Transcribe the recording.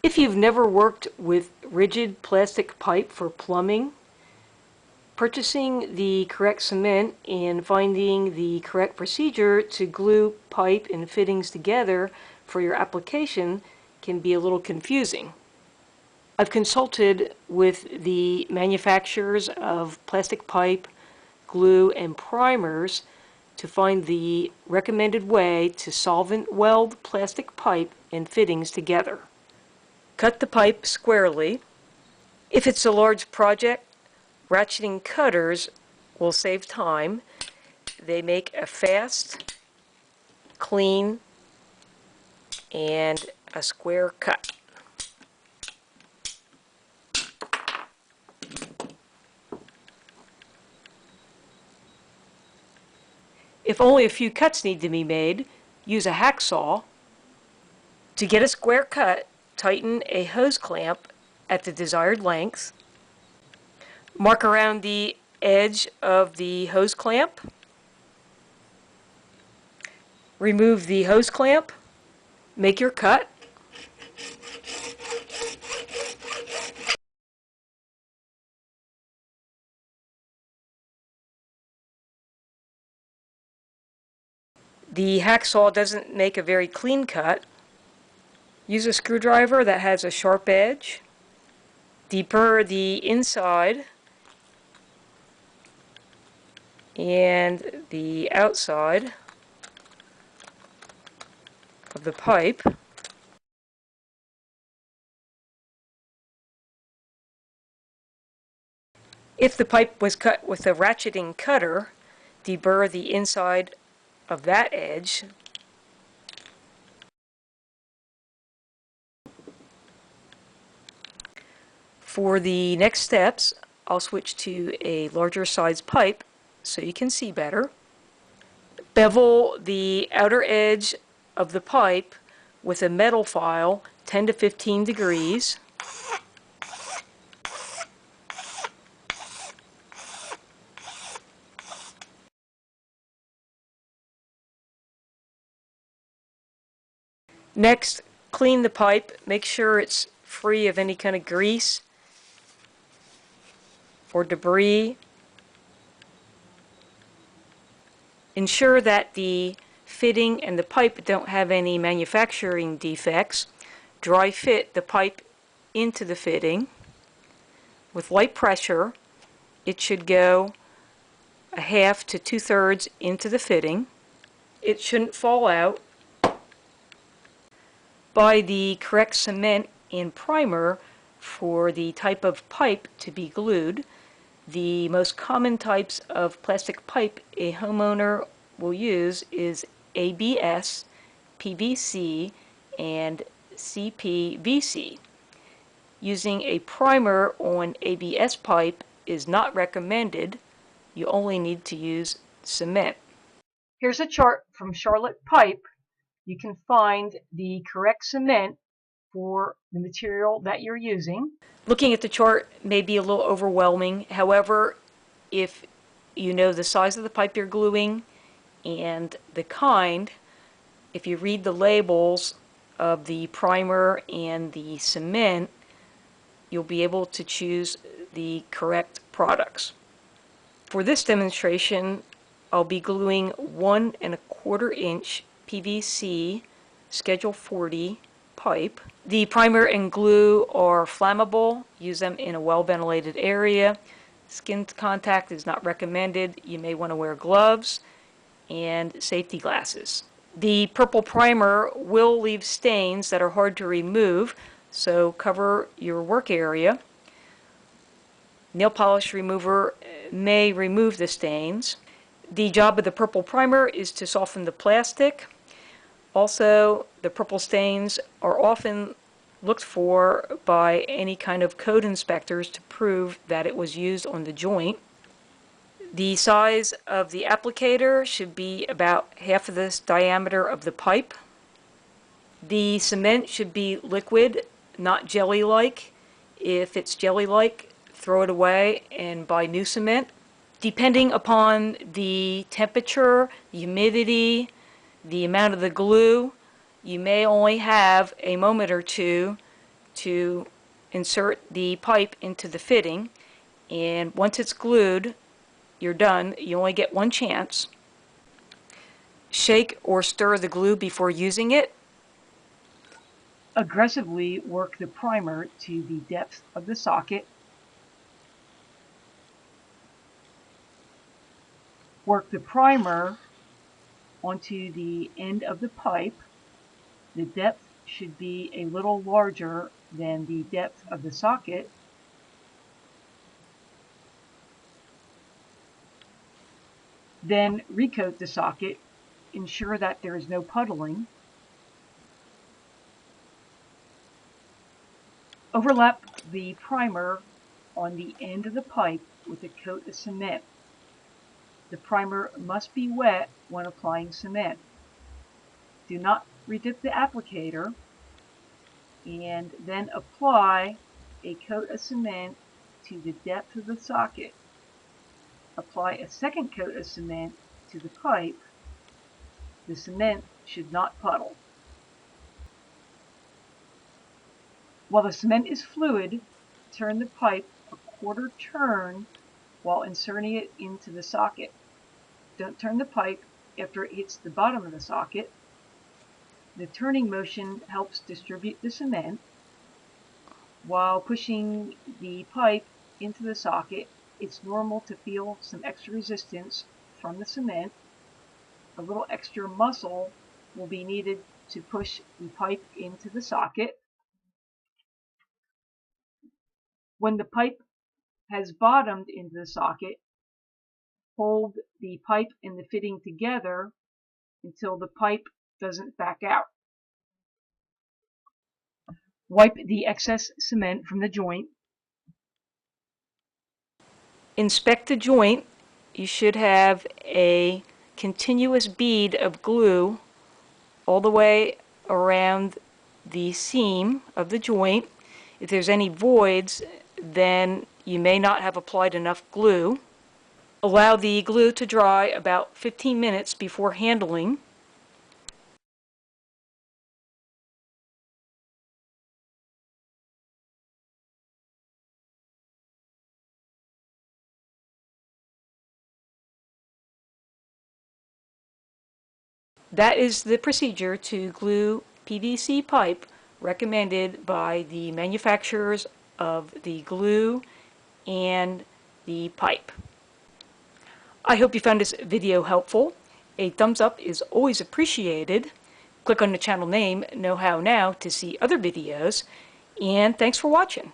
If you've never worked with rigid plastic pipe for plumbing, purchasing the correct cement and finding the correct procedure to glue pipe and fittings together for your application can be a little confusing. I've consulted with the manufacturers of plastic pipe, glue, and primers to find the recommended way to solvent weld plastic pipe and fittings together. Cut the pipe squarely. If it's a large project, ratcheting cutters will save time. They make a fast, clean, and a square cut. If only a few cuts need to be made, use a hacksaw. To get a square cut, tighten a hose clamp at the desired length. Mark around the edge of the hose clamp. Remove the hose clamp. Make your cut. The hacksaw doesn't make a very clean cut. Use a screwdriver that has a sharp edge. Deburr the inside and the outside of the pipe. If the pipe was cut with a ratcheting cutter, deburr the inside of that edge. For the next steps, I'll switch to a larger size pipe so you can see better. Bevel the outer edge of the pipe with a metal file 10 to 15 degrees. Next, clean the pipe. Make sure it's free of any kind of grease or debris. Ensure that the fitting and the pipe don't have any manufacturing defects. Dry fit the pipe into the fitting. With light pressure, it should go a half to 2/3 into the fitting. It shouldn't fall out. Buy the correct cement and primer for the type of pipe to be glued. The most common types of plastic pipe a homeowner will use is ABS, PVC, and CPVC. Using a primer on ABS pipe is not recommended. You only need to use cement. Here's a chart from Charlotte Pipe. You can find the correct cement for the material that you're using. Looking at the chart may be a little overwhelming. However, if you know the size of the pipe you're gluing and the kind, if you read the labels of the primer and the cement, you'll be able to choose the correct products. For this demonstration, I'll be gluing 1 1/4 inch PVC Schedule 40 pipe. The primer and glue are flammable. Use them in a well-ventilated area. Skin contact is not recommended. You may want to wear gloves and safety glasses. The purple primer will leave stains that are hard to remove, so cover your work area. Nail polish remover may remove the stains. The job of the purple primer is to soften the plastic. Also, the purple stains are often looked for by any kind of code inspectors to prove that it was used on the joint. The size of the applicator should be about half of this diameter of the pipe. The cement should be liquid, not jelly-like. If it's jelly-like, throw it away and buy new cement. Depending upon the temperature, the humidity, the amount of the glue, you may only have a moment or two to insert the pipe into the fitting, and once it's glued, you're done. You only get one chance. Shake or stir the glue before using it. Aggressively work the primer to the depth of the socket. Work the primer onto the end of the pipe. The depth should be a little larger than the depth of the socket. Then recoat the socket. Ensure that there is no puddling. Overlap the primer on the end of the pipe with a coat of cement. The primer must be wet when applying cement. Do not redip the applicator, and then apply a coat of cement to the depth of the socket. Apply a second coat of cement to the pipe. The cement should not puddle. While the cement is fluid, turn the pipe a quarter turn while inserting it into the socket. Don't turn the pipe after it hits the bottom of the socket. The turning motion helps distribute the cement. While pushing the pipe into the socket, it's normal to feel some extra resistance from the cement. A little extra muscle will be needed to push the pipe into the socket. When the pipe has bottomed into the socket, hold the pipe and the fitting together until the pipe doesn't back out. Wipe the excess cement from the joint. Inspect the joint. You should have a continuous bead of glue all the way around the seam of the joint. If there's any voids, then you may not have applied enough glue. Allow the glue to dry about 15 minutes before handling. That is the procedure to glue PVC pipe recommended by the manufacturers of the glue and the pipe. I hope you found this video helpful. A thumbs up is always appreciated. Click on the channel name Know How Now to see other videos, and thanks for watching.